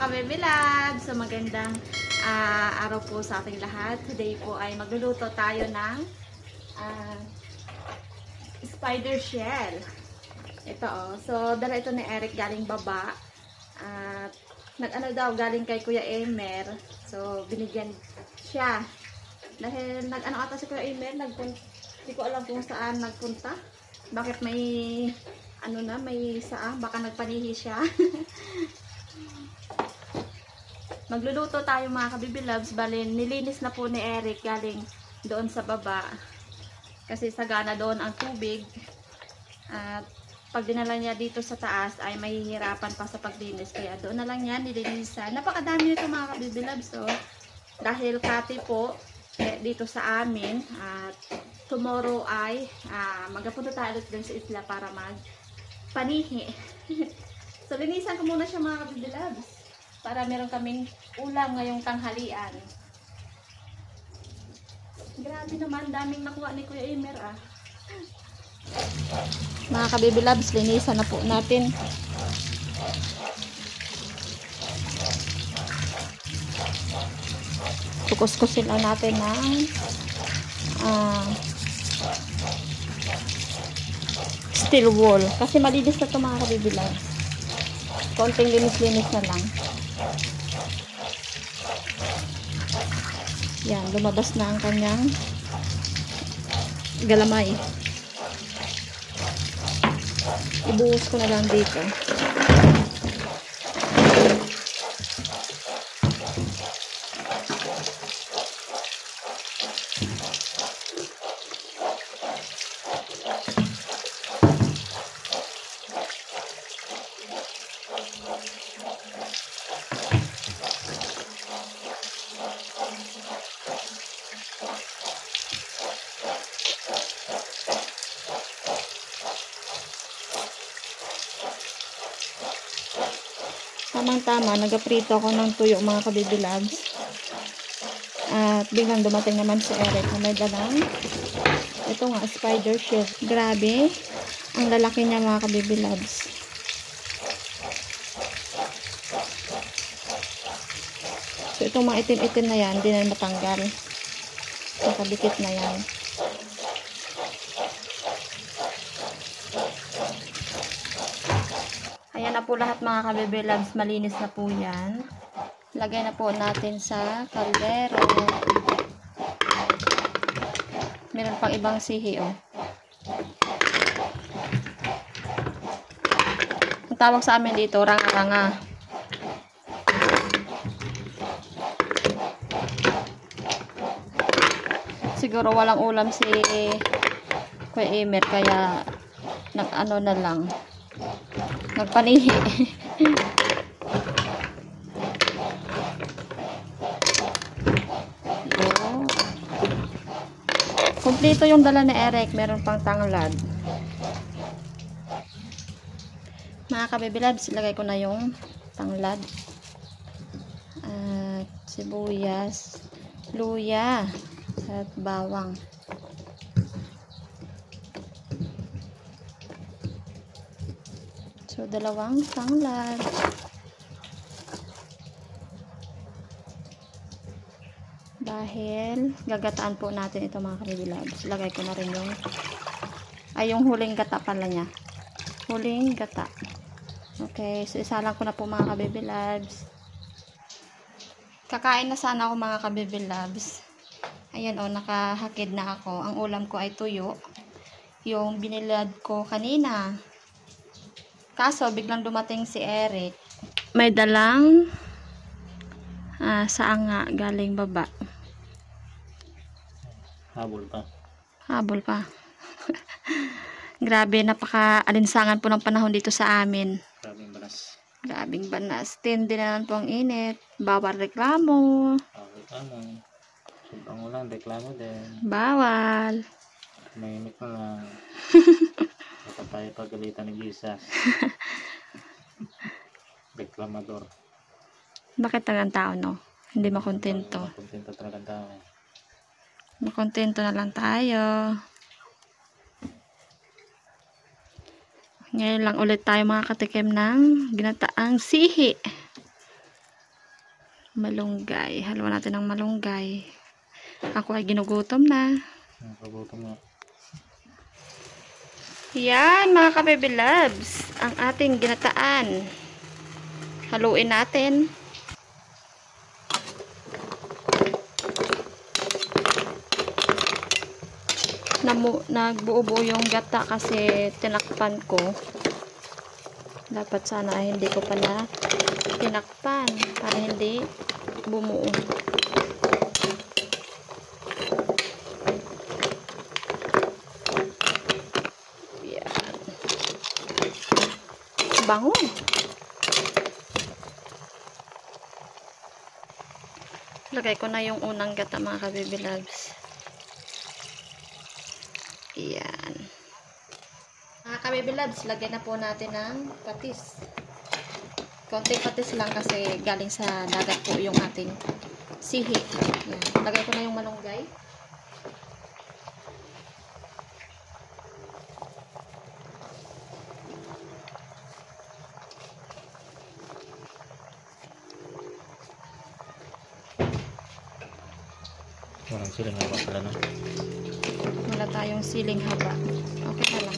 ka-baby love! So magandang araw po sa ating lahat. Today po ay magluluto tayo ng spider shell. Ito So dala ito ni Eric galing baba. At nag-ano daw galing kay Kuya Emer. So binigyan siya. Dahil nag-ano ata si Kuya Emer, hindi ko alam kung saan nagpunta. Bakit may may saang, baka nagpanihi siya. Magluluto tayo mga ka-baby loves. Bali, nilinis na po ni Eric galing doon sa baba. Kasi sagana doon ang tubig. At pag dinala niya dito sa taas ay mahihirapan pa sa paglinis. Kaya doon na lang yan nilinisan. Napakadami nito mga ka-baby loves. So, dahil kati po dito sa amin. At tomorrow ay magpunta tayo ulit din sa isla para magpanihi. So, linisan ko muna siya mga ka-baby loves. Para meron kaming ulam ngayong tanghalian. Grabe naman, daming nakuha ni Kuya Emer Mga ka-baby loves, linisan na po natin. Kukuskusin lang natin ng steel wool. Kasi malinis na ito mga ka-baby loves. Konting linis-linis na lang. Yan, lumabas na ang kanyang galamay. Ibuhos ko na lang dito. Tamang-tama, nagaprito ako ng tuyo mga ka-baby loves. At biglang dumating naman si Eric na may dalang ito nga, spider shell. Grabe, ang lalaki niya mga ka-baby loves. So itong mga itim-itim na yan, hindi na matanggal. Nakadikit na yan. Ayan na po lahat mga ka-baby loves, malinis na po yan. Lagay na po natin sa kaldero. Meron pang ibang sihi Ang tawag sa amin dito, ranga-ranga. Siguro walang ulam si Kuya Emer kaya nag-ano na lang. Nagpanihi. Kompleto yung dala ni Eric. Meron pang tanglad. Mga ka-baby loves, ilagay ko na yung tanglad. At sibuyas, luya, at bawang. So, dalawang tanglad. Dahil gagataan po natin ito mga ka-baby loves. Lagay ko na rin yung huling gata pala niya. Huling gata. Okay, so isalang ko na po mga ka-baby loves. Kakain na sana ako mga ka-baby loves. Ayan nakahakid na ako. Ang ulam ko ay tuyo. Yung binilad ko kanina. Kaso, biglang dumating si Eric. May dalang saanga galing baba. Habol pa. Grabe, napaka-alinsangan po ng panahon dito sa amin. Grabing banas. Tindi na lang po ang init. Bawal reklamo. Sobrang ulan, reklamo din. Bawal. Mainit na lang. Dapat tayo pagalitan ni Jesus. Reklamador. Bakit talagang tao, no? Hindi makontento. Makontento talagang tao. Makontento na lang tayo. Ngayon lang ulit tayo makakatikim ng ginataang sihi. Malunggay. Haluan natin ng malunggay. Ako ay ginugutom na. Nakagutom nga. Yan, mga ka-baby loves. Ang ating ginataan. Haluin natin. Nagbuo-buo yung gata kasi tinakpan ko. Dapat sana ay hindi ko pala tinakpan para hindi bumuo. Yan. Bango. Lagay ko na yung unang gata, mga ka-baby loves. Yan. Mga ka-baby loves, lagyan na po natin ng patis. Konting patis lang kasi galing sa dagat po yung ating sihi. Yan. Lagay ko na yung malunggay. Walang siling haba pala no. Wala tayong siling haba. Okay na lang.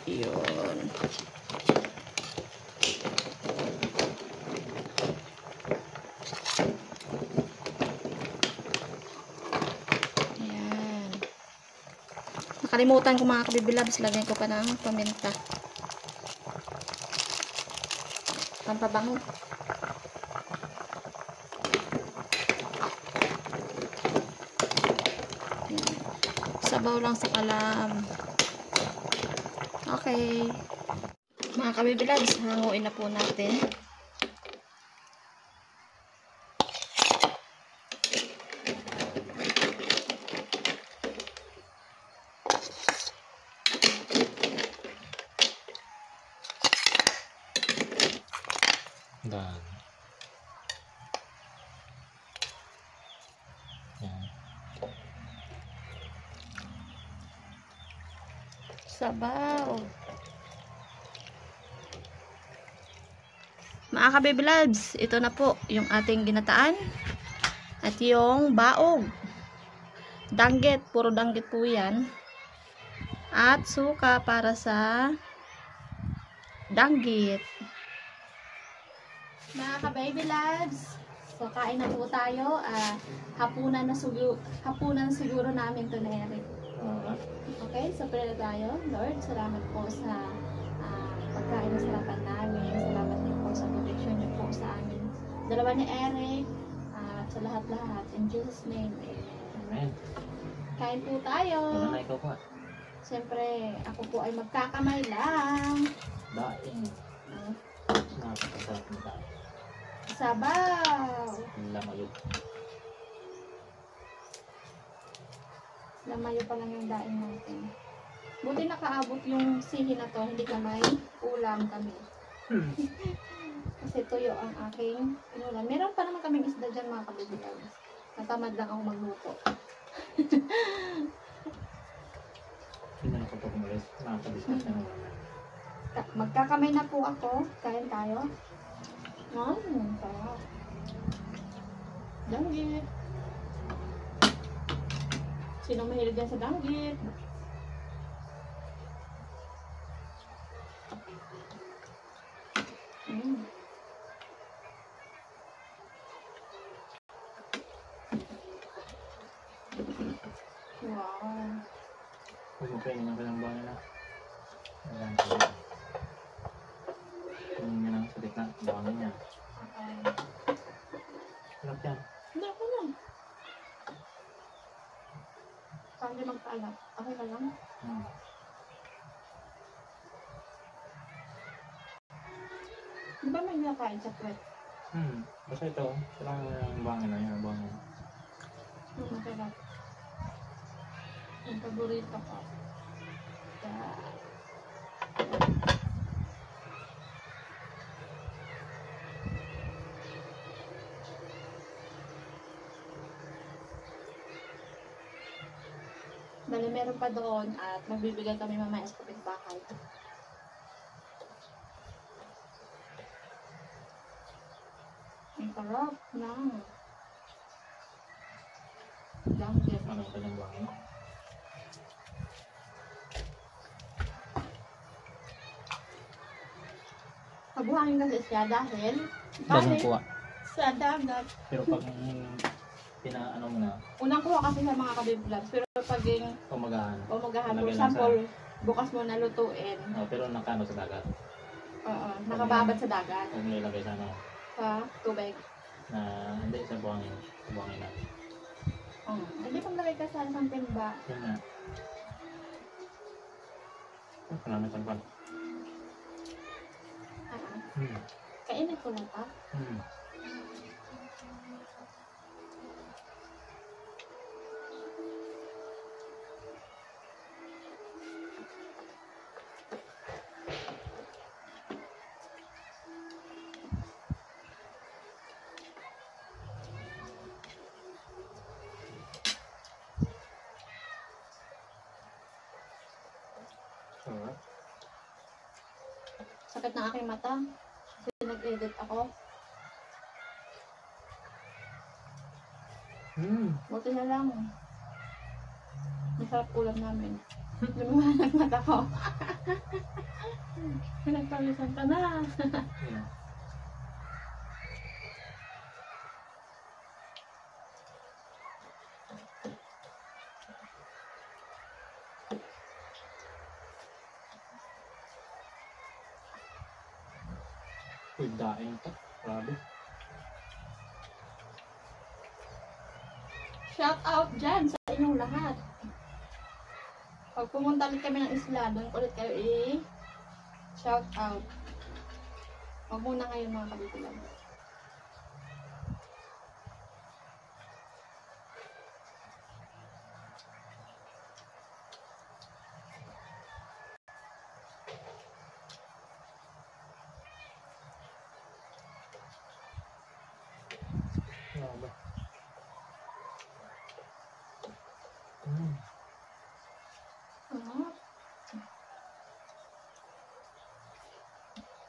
Yun. Yan. Nakalimutan ko, mga ka-baby loves, lagyan ko pa ng paminta. Pampabango. Yan. Sabaw lang sa kalam. Okay. Mga ka-baby loves, hanguin na po natin. Dan. Yan. Sabaw. Mga ka-baby loves, ito na po yung ating ginataan. At yung baog. Danggit, puro danggit po yan. At suka para sa danggit. Mga ka-baby loves, so kain na po tayo. Hapunan siguro namin to na Eric. Okay, so pray na tayo. Lord, salamat po sa pagkain na sarapan namin. Salamat din po sa protection niyo po sa amin. Dalawa ni Eric, at sa lahat-lahat. In Jesus' name, amen. Amen. Kain po tayo. Ano na ikaw pa? Siyempre, ako po ay magkakamay lang. Daing. Ah, Napakasarap ng daing. Sabaw! Lamayo. Lamayo pa lang yung daing natin. Buti nakaabot yung sihi na to, hindi na may ulam kami. Kasi tuyo ang aking inulam. Meron pa naman kaming isda dyan, mga kabibilaw. Natamad lang ako magluto. Hindi na ako ito kumalis. Nakakadiscuss na naman. Magkakamay na po ako. Kain tayo. Sarap. Danggit. Sino mahilig dyan sa danggit? Wow. Huwag mo kainin ang kanyang bangin na. Ayan. Yung yan ang salit na bangin niya. Okay. Sarap yan. Hindi ako lang. Saan di magkaalat? Okay ka lang? Di ba may nakain sa plate? Basta ito. Sarang yung bangin na yan. Bangin. Masarap. Ang paborito ko. Yeah. Bali, meron pa doon at magbibigay kami mamaya sa kapitbahay. Ang sarap na. Langgit. Ano ang kanyang buhangin? Kabuhangin kasi siya dahil Bagong kuha. sa dagat. Pero pag pinaano mo na, Unang kuha kasi sa mga kabiblabs, pero paging pumagahan. umagahan, for Lagyan na example, bukas mo na lutuin. Oh, pero nakano sa dagat. Oo, nakababad sa dagat. Huwag mo ilagay sa ano, Sa tubig. na hindi sa buhangin. Sa buhangin na. Hindi pang lagay ka sa isang timba. Yun na. Salamat ang pan. Kainit ko na pa. Sarap. Sakit ng aking mata. Kasi nag-edit ako. Buti na lang. Masarap ulam namin. Lumiwanag mata ko. Pinagpawisan ka na. Yeah. Uy, daing pa. Grabe. Shout out dyan sa inyong lahat. Pag pumunta ulit kami ng isla, doon ulit kayo shout out. Huwag muna ngayon mga kabitulan. Grabe.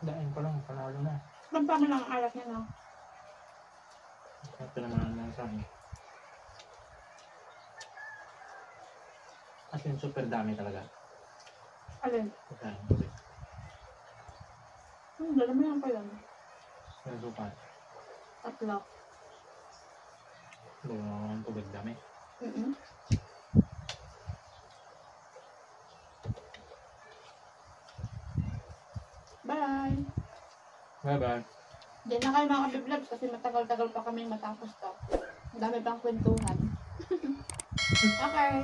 Daing pa lang, panalo na. Lampa mo lang ang alat niya, no? Ito naman ang sa akin. As in, super dami talaga. Alin? Sa akin, tubig. Dala mo lang pa yun. Yung sukat. Tatlo. Ang tubig dami. Bye! Bye-bye. Diyan na kayo mga kabiblabs kasi matagal-tagal pa kami matapos to. Ang dami pang kwentuhan. Okay.